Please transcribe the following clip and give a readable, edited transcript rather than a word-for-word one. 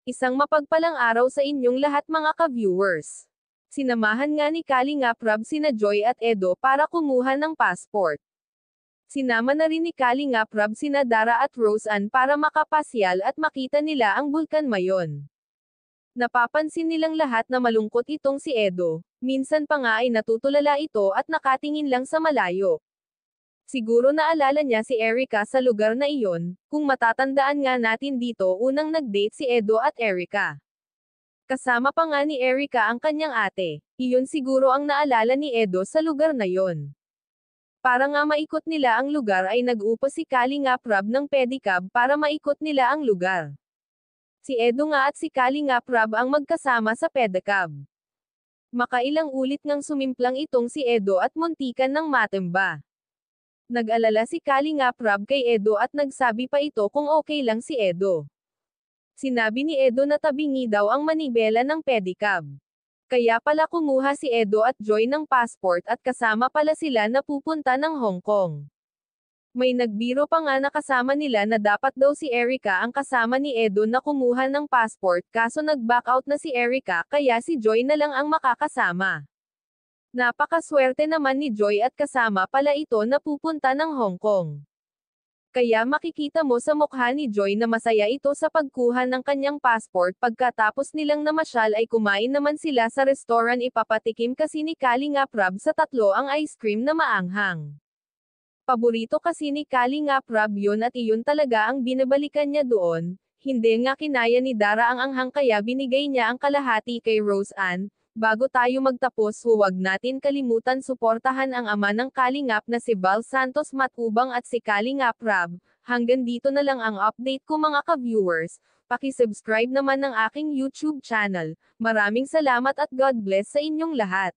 Isang mapagpalang araw sa inyong lahat mga ka-viewers. Sinamahan nga ni Kalingap Rab sina Joy at Edo para kumuha ng passport. Sinama na rin ni Kalingap Rab sina Dara at Roseanne para makapasyal at makita nila ang Bulkan Mayon. Napapansin nilang lahat na malungkot itong si Edo, minsan pa nga ay natutulala ito at nakatingin lang sa malayo. Siguro naalala niya si Erica sa lugar na iyon, kung matatandaan nga natin dito unang nag-date si Edo at Erica. Kasama pa nga ni Erica ang kanyang ate, iyon siguro ang naalala ni Edo sa lugar na yon. Para nga maikot nila ang lugar ay nag-upa si Kalingap Rab ng pedicab para maikot nila ang lugar. Si Edo nga at si Kalingap Rab ang magkasama sa pedicab. Makailang ulit ngang sumimplang itong si Edo at muntikan ng matemba. Nag-alala si Kalingap Rab kay Edo at nagsabi pa ito kung okay lang si Edo. Sinabi ni Edo na tabingi daw ang manibela ng pedicab. Kaya pala kumuha si Edo at Joy ng passport at kasama pala sila na pupunta ng Hong Kong. May nagbiro pa nga na kasama nila na dapat daw si Erica ang kasama ni Edo na kumuha ng passport kaso nag-back out na si Erica kaya si Joy na lang ang makakasama. Napakaswerte naman ni Joy at kasama pala ito na pupunta ng Hong Kong. Kaya makikita mo sa mukha ni Joy na masaya ito sa pagkuha ng kanyang passport pagkatapos nilang namasyal ay kumain naman sila sa restaurant ipapatikim kasi ni Kalingap Rab sa tatlo ang ice cream na maanghang. Paborito kasi ni Kalingap Rab yun at iyon talaga ang binabalikan niya doon, hindi nga kinaya ni Dara ang anghang kaya binigay niya ang kalahati kay Roseanne. Bago tayo magtapos huwag natin kalimutan suportahan ang ama ng Kalingap na si Val Santos Matubang at si Kalingap Rab. Hanggang dito na lang ang update ko mga ka-viewers. Paki-subscribe naman ng aking YouTube channel. Maraming salamat at God bless sa inyong lahat.